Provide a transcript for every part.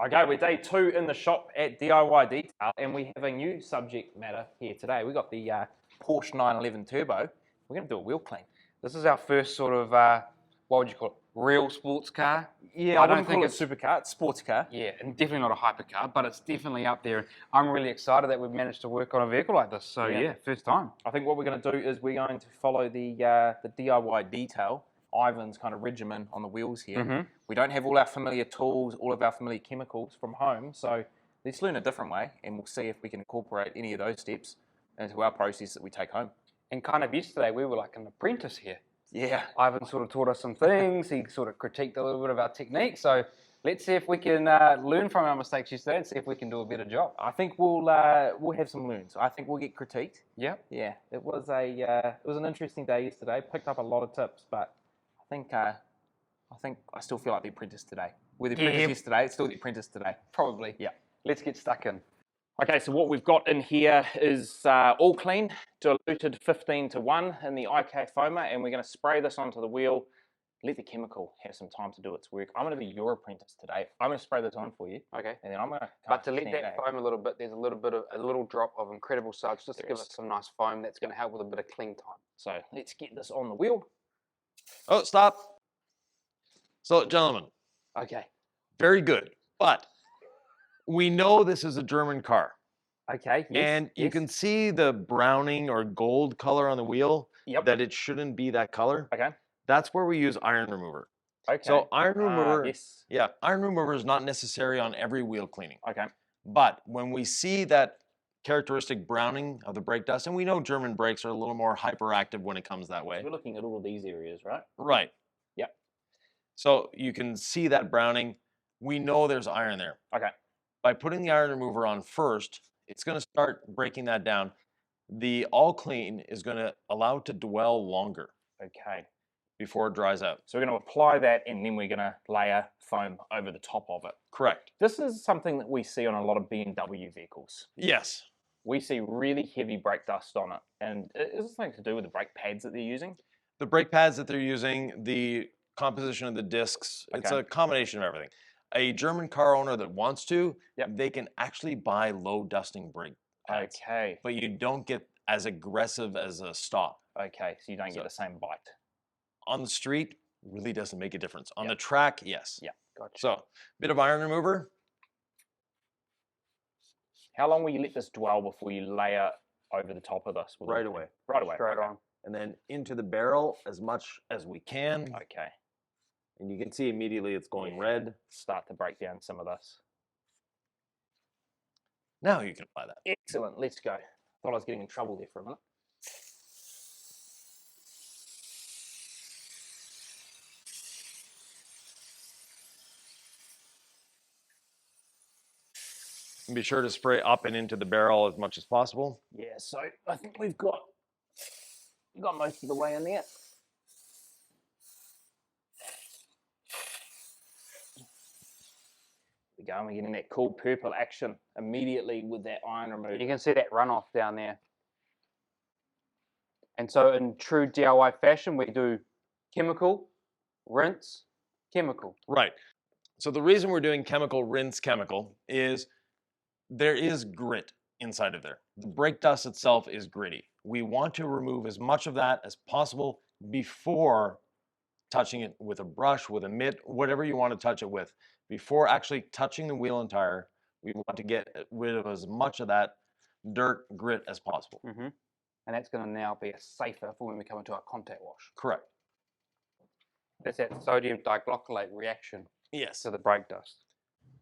Okay, we're day 2 in the shop at DIY Detail, and we have a new subject matter here today. We got the Porsche 911 Turbo. We're going to do a wheel clean. This is our first sort of, what would you call it, real sports car? Yeah, I don't think it's a supercar, it's a sports car. Yeah, and definitely not a hypercar, but it's definitely up there. I'm really excited that we've managed to work on a vehicle like this. So yeah, first time. I think what we're going to do is we're going to follow the DIY Detail, Ivan's kind of regimen on the wheels here. We don't have all our familiar tools, all of our familiar chemicals from home, so let's learn a different way, and we'll see if we can incorporate any of those steps into our process that we take home. And kind of yesterday, we were like an apprentice here. Yeah. Ivan sort of taught us some things. He sort of critiqued a little bit of our technique. So let's see if we can learn from our mistakes yesterday and see if we can do a better job. I think we'll have some learns. I think we'll get critiqued. Yeah. Yeah. It was an interesting day yesterday. Picked up a lot of tips, but I think I still feel like the apprentice today. We're the apprentice yesterday. It's still the apprentice today. Probably. Yeah. Let's get stuck in. Okay, so what we've got in here is all clean, diluted 15:1 in the IK foamer, and we're going to spray this onto the wheel, let the chemical have some time to do its work. I'm going to be your apprentice today. I'm going to spray this on for you. Okay. And then I'm going to But to let that foam a little bit, there's a little drop of incredible suds just to give us some nice foam that's going to help with a bit of clean time. So let's get this on the wheel. Oh, stop. So, gentlemen. Okay. Very good. But we know this is a German car. Okay. Yes, and you can see the browning or gold color on the wheel, that it shouldn't be that color. Okay. That's where we use iron remover. Okay. So iron remover, yes. Iron remover is not necessary on every wheel cleaning. Okay. But when we see that characteristic browning of the brake dust, and we know German brakes are a little more hyperactive when it comes that way. So we're looking at all of these areas, right? Right. Yep. So you can see that browning. We know there's iron there. Okay. By putting the iron remover on first, it's going to start breaking that down. The all clean is going to allow it to dwell longer. Okay. Before it dries out. So we're going to apply that, and then we're going to layer foam over the top of it. Correct. This is something that we see on a lot of BMW vehicles. Yes. We see really heavy brake dust on it. And is this something to do with the brake pads that they're using? The brake pads that they're using, the composition of the discs, it's a combination of everything. A German car owner that wants to, they can actually buy low dusting brake pads. Okay. But you don't get as aggressive as a stop. Okay, so you don't get the same bite. On the street, really doesn't make a difference. On the track, yes. Yeah, gotcha. So, bit of iron remover. How long will you let this dwell before you layer over the top of this? Right away. Right away. Straight on. And then into the barrel as much as we can. Okay. And you can see immediately it's going red. Start to break down some of this. Now you can apply that. Excellent. Let's go. Thought I was getting in trouble there for a minute. And be sure to spray up and into the barrel as much as possible. Yeah, so I think we've got most of the way in there. We go, and we're getting that cool purple action immediately with that iron remover. You can see that runoff down there. And so in true DIY fashion, we do chemical, rinse, chemical. Right. So the reason we're doing chemical, rinse, chemical is there is grit inside of there. The brake dust itself is gritty. We want to remove as much of that as possible before touching it with a brush, with a mitt, whatever you want to touch it with. Before actually touching the wheel and tire, we want to get rid of as much of that dirt, grit as possible. And that's going to now be a safer for when we come into our contact wash. Correct. That's that sodium diglycolate reaction to the brake dust.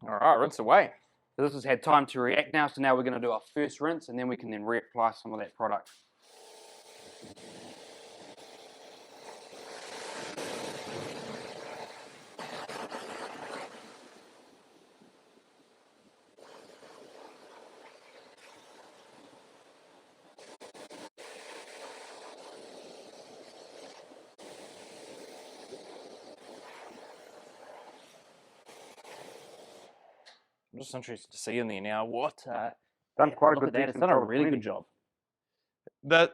All right, rinse away. So this has had time to react now, so now we're going to do our first rinse, and then we can then reapply some of that product. I'm just interested to see in there now what. Done quite a look good at that. It's decent done a job of really cleaning. good job. I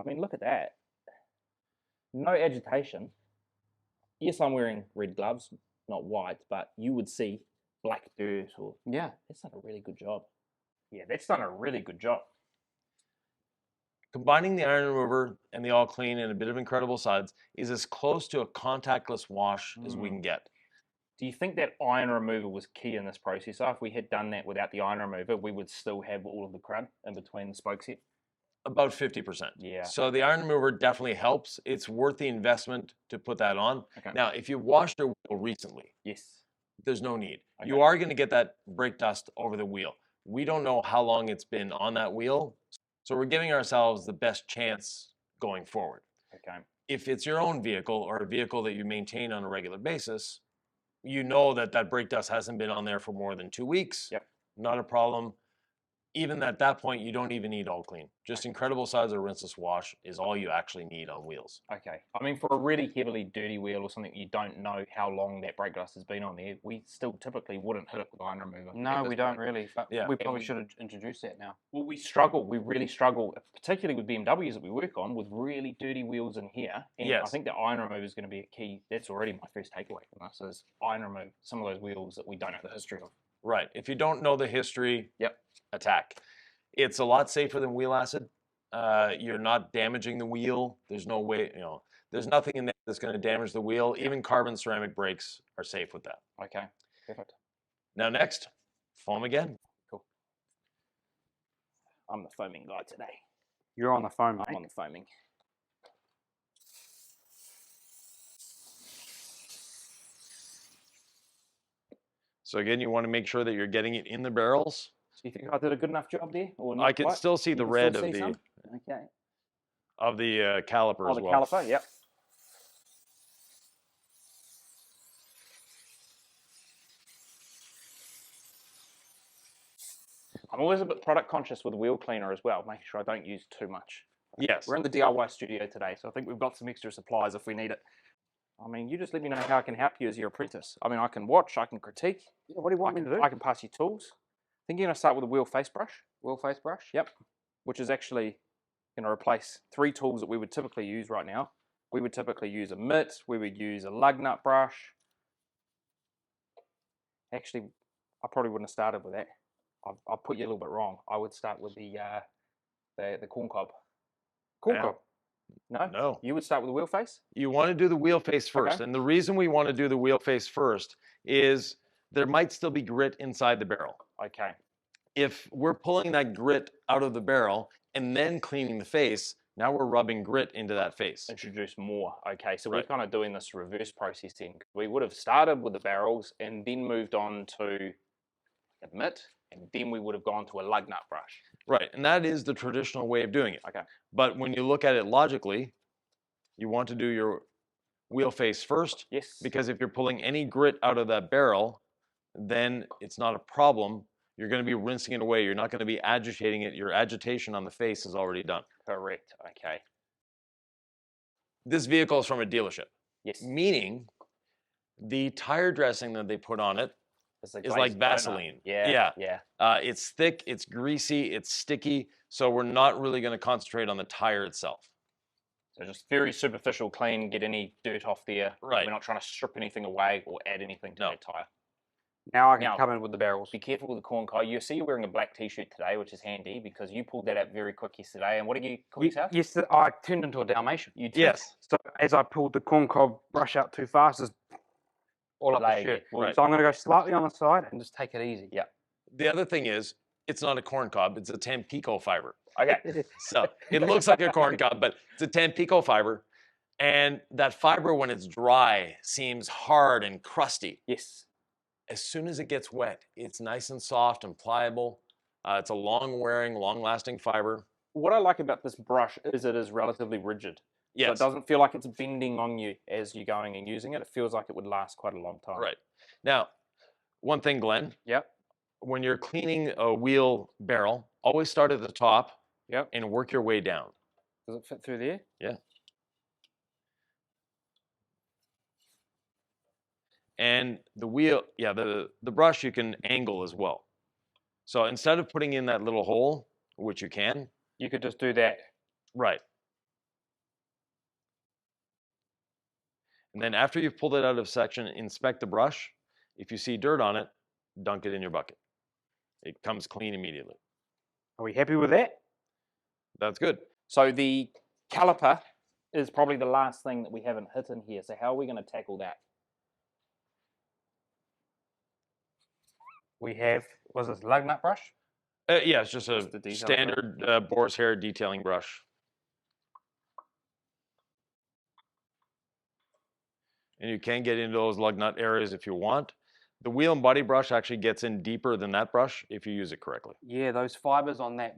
mean, look at that. No agitation. Yes, I'm wearing red gloves, not white, but you would see black dirt or Yeah. that's done a really good job. Yeah, that's done a really good job. Combining the iron remover and the all clean and a bit of incredible sides is as close to a contactless wash as we can get. Do you think that iron remover was key in this process? So if we had done that without the iron remover, we would still have all of the crud in between the spokes here? About 50%. Yeah. So the iron remover definitely helps. It's worth the investment to put that on. Okay. Now, if you washed your wheel recently, Yes. there's no need. Okay. You are going to get that brake dust over the wheel. We don't know how long it's been on that wheel, so we're giving ourselves the best chance going forward. Okay. If it's your own vehicle or a vehicle that you maintain on a regular basis, you know that that brake dust hasn't been on there for more than 2 weeks. Yep. Not a problem. Even at that point, you don't even need all clean. Just incredible size of rinseless wash is all you actually need on wheels. Okay. I mean, for a really heavily dirty wheel or something you don't know how long that brake dust has been on there, we still typically wouldn't hit it with iron remover. No, at we this don't point. really. But Yeah. we probably should have introduced that now. Well, we struggle. We really struggle, particularly with BMWs that we work on, with really dirty wheels in here. And I Yes. think the iron remover is going to be a key. That's already my first takeaway from this is iron remove some of those wheels that we don't know the history of. Right. If you don't know the history, Yep. attack. It's a lot safer than wheel acid. You're not damaging the wheel. There's no way, there's nothing in there that's going to damage the wheel. Even carbon ceramic brakes are safe with that. Okay. Perfect. Now next, foam again. Cool. I'm the foaming guy today. You're on the phone, I'm mate. on the foaming. So again, you want to make sure that you're getting it in the barrels. So you think I did a good enough job there? Or not I can quite? still see You the can red still of see the some? Okay. Caliper Oh, as the well. caliper, yep. I'm always a bit product conscious with wheel cleaner as well, making sure I don't use too much. Yes. We're in the DIY studio today, so I think we've got some extra supplies if we need it. I mean, you just let me know how I can help you as your apprentice. I mean, I can watch, I can critique. Yeah, what do you want me to do? I can pass you tools. I think you're going to start with a wheel face brush. Wheel face brush? Yep. Which is actually going to replace 3 tools that we would typically use right now. We would typically use a mitt, we would use a lug nut brush. Actually, I probably wouldn't have started with that. I'll put you a little bit wrong. I would start with the corn cob. Corn Yeah. cob. No? No. You would start with the wheel face? You want to do the wheel face first. Okay. And the reason we want to do the wheel face first is there might still be grit inside the barrel. Okay. If we're pulling that grit out of the barrel and then cleaning the face, now we're rubbing grit into that face. Introduce more. Okay, so Right. we're kind of doing this reverse processing. We would have started with the barrels and then moved on to a mitt, and then we would have gone to a lug nut brush. Right. And that is the traditional way of doing it. Okay. But when you look at it logically, you want to do your wheel face first, Yes. because if you're pulling any grit out of that barrel, then it's not a problem. You're going to be rinsing it away. You're not going to be agitating it. Your agitation on the face is already done. Correct. Okay. This vehicle is from a dealership, Yes. meaning the tire dressing that they put on it It's a is like glazed donut. Vaseline. Yeah. Yeah. Yeah. It's thick, it's greasy, it's sticky, so we're not really going to concentrate on the tire itself. So just very superficial clean, get any dirt off there. Right. We're not trying to strip anything away or add anything to No. that tire. Now I can Now- come in with the barrels. Be careful with the corn cob. You see you're wearing a black t-shirt today, which is handy because you pulled that out very quick yesterday. And what did you call yourself? Yes, I turned into a Dalmatian. You did. Yes. So as I pulled the corn cob brush out too fast, it's all up the Like, shirt. Right. So I'm going to go slightly on the side and just take it easy. Yeah. The other thing is, it's not a corn cob, it's a Tampico fiber. Okay. So it looks like a corn cob, but it's a Tampico fiber. And that fiber, when it's dry, seems hard and crusty. Yes. As soon as it gets wet, it's nice and soft and pliable. It's a long-wearing, long-lasting fiber. What I like about this brush is it is relatively rigid. Yes. So it doesn't feel like it's bending on you as you're going and using it. It feels like it would last quite a long time. Right. Now, one thing, Glenn, Yep. when you're cleaning a wheel barrel, always start at the top Yep. and work your way down. Does it fit through there? Yeah. And the wheel, yeah, the brush you can angle as well. So instead of putting in that little hole, which you can, You could just do that. right. And then after you've pulled it out of section, inspect the brush. If you see dirt on it, dunk it in your bucket. It comes clean immediately. Are we happy with that? That's good. So the caliper is probably the last thing that we haven't hit in here. So how are we going to tackle that? We have, was this lug nut brush? Yeah, it's just a the detailing standard boar's hair detailing brush. And you can get into those lug nut areas if you want. The wheel and body brush actually gets in deeper than that brush if you use it correctly. Yeah, those fibers on that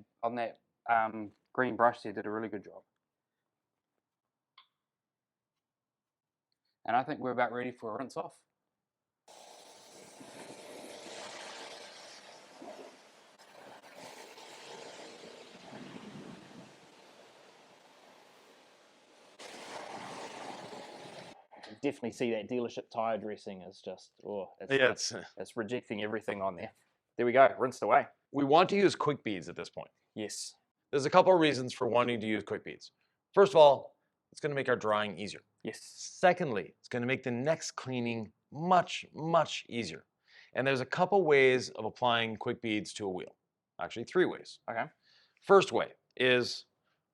green brush there did a really good job. And I think we're about ready for a rinse off. Definitely see that dealership tire dressing is just, it's rejecting everything on there. There we go, rinsed away. We want to use quick beads at this point. Yes. There's a couple of reasons for wanting to use quick beads. First of all, it's going to make our drying easier. Yes. Secondly, it's going to make the next cleaning much, much easier. And there's a couple ways of applying quick beads to a wheel. Actually, 3 ways. Okay. First way is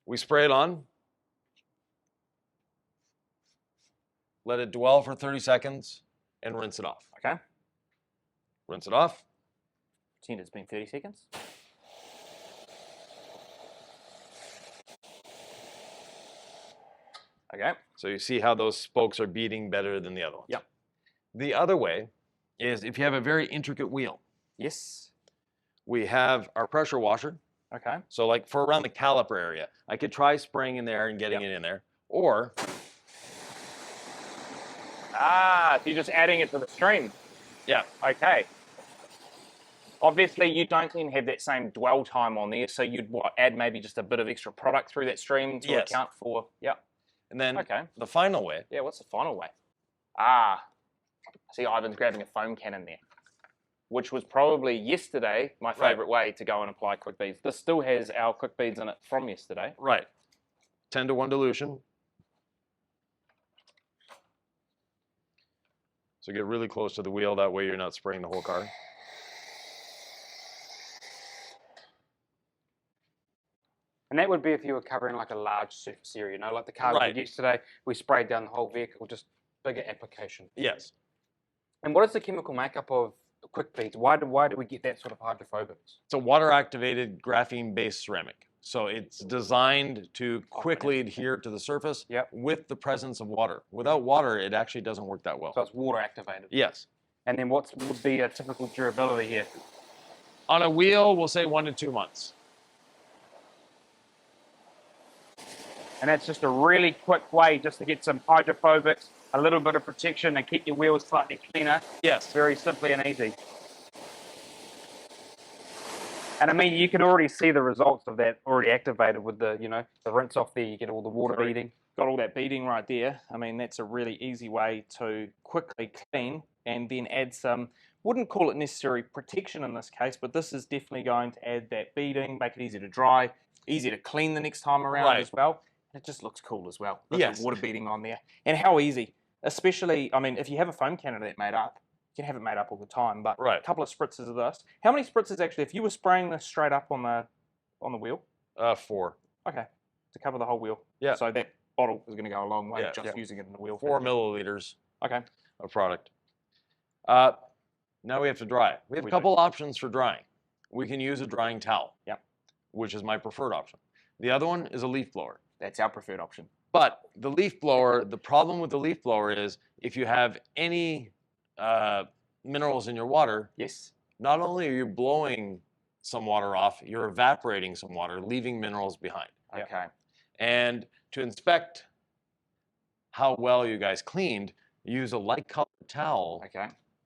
we spray it on, let it dwell for 30 seconds, and rinse it off. Okay. Rinse it off. Pretend it's been 30 seconds. Okay. So you see how those spokes are beating better than the other ones. Yep. The other way is if you have a very intricate wheel. Yes. We have our pressure washer. Okay. So like for around the caliper area, I could try spraying in there and getting it in there. Or so you're just adding it to the stream. yeah, Okay. Obviously, you don't then have that same dwell time on there, so you'd add maybe just a bit of extra product through that stream to account for. Yeah. and then Okay. the final way. Yeah. What's the final way? See, Ivan's grabbing a foam cannon there, which was probably yesterday my favorite way to go and apply quick beads. This still has our quick beads in it from yesterday. Right. 10-to-1 dilution. So get really close to the wheel. That way you're not spraying the whole car. And that would be if you were covering like a large surface area, you know, like the car we did yesterday, we sprayed down the whole vehicle, just bigger application. Yes. And what is the chemical makeup of quick beads? Why do we get that sort of hydrophobics? It's a water-activated graphene-based ceramic. So it's designed to quickly adhere to the surface with the presence of water. Without water, it actually doesn't work that well. So it's water activated. Yes. And then what would be a typical durability here? On a wheel, we'll say 1 to 2 months. And that's just a really quick way just to get some hydrophobics, a little bit of protection, and keep your wheels slightly cleaner. Yes. Very simply and easy. And I mean, you can already see the results of that already activated with the, the rinse off there. You get all the water beading. Got all that beading right there. I mean, that's a really easy way to quickly clean and then add some, wouldn't call it necessary protection in this case, but this is definitely going to add that beading, make it easy to dry, easy to clean the next time around as well. It just looks cool as well. Yes. Water beading on there. And how easy. Especially, I mean, if you have a foam cannon that made up, you can have it made up all the time, but a couple of spritzes of this. How many spritzes actually, if you were spraying this straight up on the wheel? 4. Okay. To cover the whole wheel. Yeah. So that bottle is going to go a long way just using it in the wheel. 4 milliliters of product. Now we have to dry it. We have a couple options for drying. We can use a drying towel, which is my preferred option. The other one is a leaf blower. That's our preferred option. But the leaf blower, the problem with the leaf blower is if you have any minerals in your water, not only are you blowing some water off, you're evaporating some water, leaving minerals behind. Okay. And to inspect how well you guys cleaned, use a light colored towel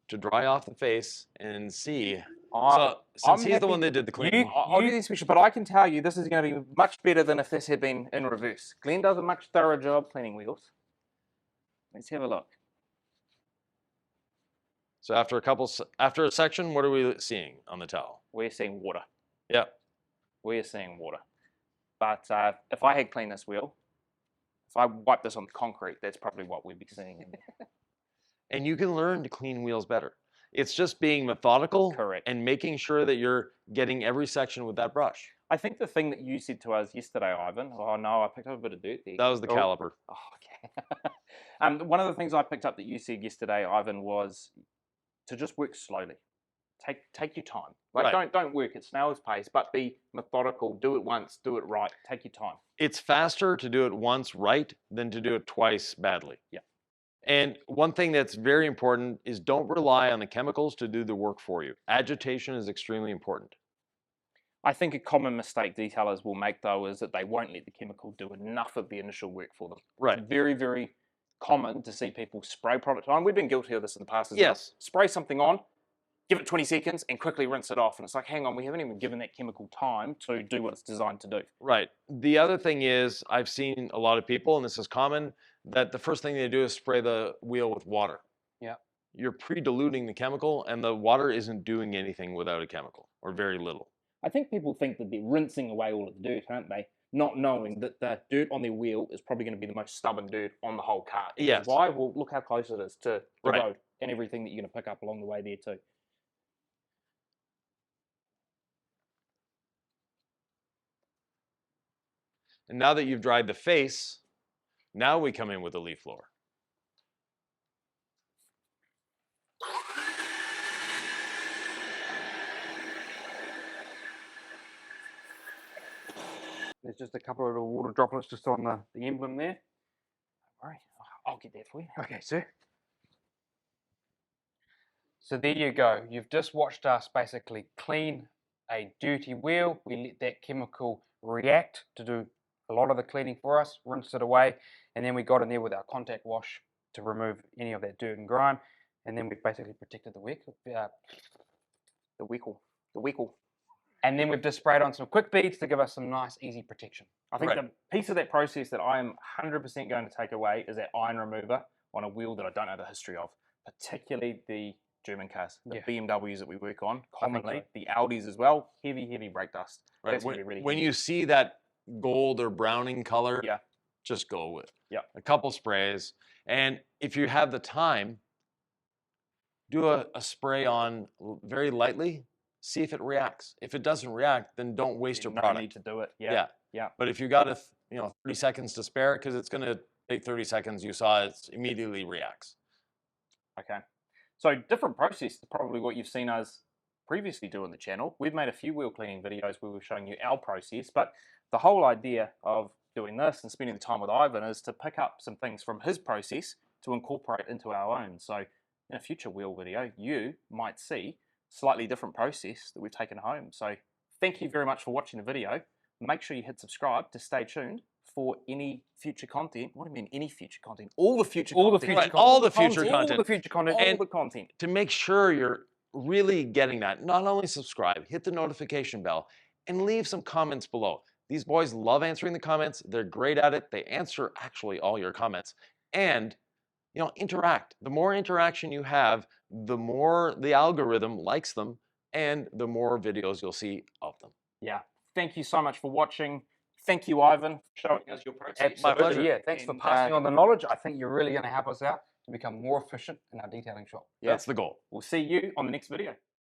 to dry off the face and see. So since he's the one that did the cleaning. I'll do the inspection, but I can tell you this is going to be much better than if this had been in reverse. Glenn does a much thorough job cleaning wheels. Let's have a look. So after a section, what are we seeing on the towel? We're seeing water. Yeah. We're seeing water. But if I had cleaned this wheel, if I wiped this on the concrete, that's probably what we'd be seeing. And you can learn to clean wheels better. It's just being methodical Correct. and making sure that you're getting every section with that brush. I think the thing that you said to us yesterday, Ivan, oh no, I picked up a bit of dirt there. That was the caliper. Oh, okay. One of the things I picked up that you said yesterday, Ivan, was to just work slowly. Take your time. Like Right. don't work at snail's pace, but be methodical. Do it once, do it right. Take your time. It's faster to do it once right than to do it twice badly. Yeah. And one thing that's very important is don't rely on the chemicals to do the work for you. Agitation is extremely important. I think a common mistake detailers will make, though, is that they won't let the chemical do enough of the initial work for them. Right. It's very, very common to see people spray product on. We've been guilty of this in the past as well. Yes. Spray something on, give it 20 seconds, and quickly rinse it off. And it's like, hang on, we haven't even given that chemical time to do what it's designed to do. Right. The other thing is, I've seen a lot of people, and this is common, that the first thing they do is spray the wheel with water. Yeah. You're pre-diluting the chemical, and the water isn't doing anything without a chemical, or very little. I think people think that they're rinsing away all of the dirt, aren't they? Not knowing that the dirt on their wheel is probably going to be the most stubborn dirt on the whole cart. Yes. Why? Well, look how close it is to the Right. road and everything that you're going to pick up along the way there too. And now that you've dried the face, now we come in with the leaf blower. There's just a couple of little water droplets just on the emblem there. Don't worry, I'll get that for you. Okay, sir. So there you go. You've just watched us basically clean a dirty wheel. We let that chemical react to do a lot of the cleaning for us, rinse it away, and then we got in there with our contact wash to remove any of that dirt and grime, and then we've basically protected the The weckle. and then we've just sprayed on some quick beads to give us some nice, easy protection. I think Right. the piece of that process that I am 100% going to take away is that iron remover on a wheel that I don't know the history of, particularly the German cars, the Yeah. BMWs that we work on think commonly, so. the Audis as well, heavy brake dust. Right. That's gonna be really When heavy. you see that gold or browning color, Yeah. just go with Yeah. a couple sprays. And if you have the time, do a spray on very lightly, see if it reacts. If it doesn't react, then don't waste your no product. need to do it. Yeah. Yeah. But if you got 30 seconds to spare, because it's going to take 30 seconds, you saw it immediately reacts. Okay. So different process to probably what you've seen us previously do on the channel. We've made a few wheel cleaning videos where we're showing you our process, but the whole idea of doing this and spending the time with Ivan is to pick up some things from his process to incorporate into our own. So in a future wheel video, you might see slightly different process that we've taken home. So thank you very much for watching the video. Make sure you hit subscribe to stay tuned for any future content. What do you mean any future content? All the future All the content. future Right, content. all the future All content. the future content. All And- the content. To make sure you're really getting that, not only subscribe, hit the notification bell, and leave some comments below. These boys love answering the comments. They're great at it. They answer actually all your comments. And interact. The more interaction you have, the more the algorithm likes them, and the more videos you'll see of them. Yeah. Thank you so much for watching. Thank you, Ivan, for showing us your process. Absolutely, pleasure. yeah. Thanks for And, passing on the knowledge. I think you're really going to help us out to become more efficient in our detailing shop. Yeah. That's the goal. We'll see you on the next video.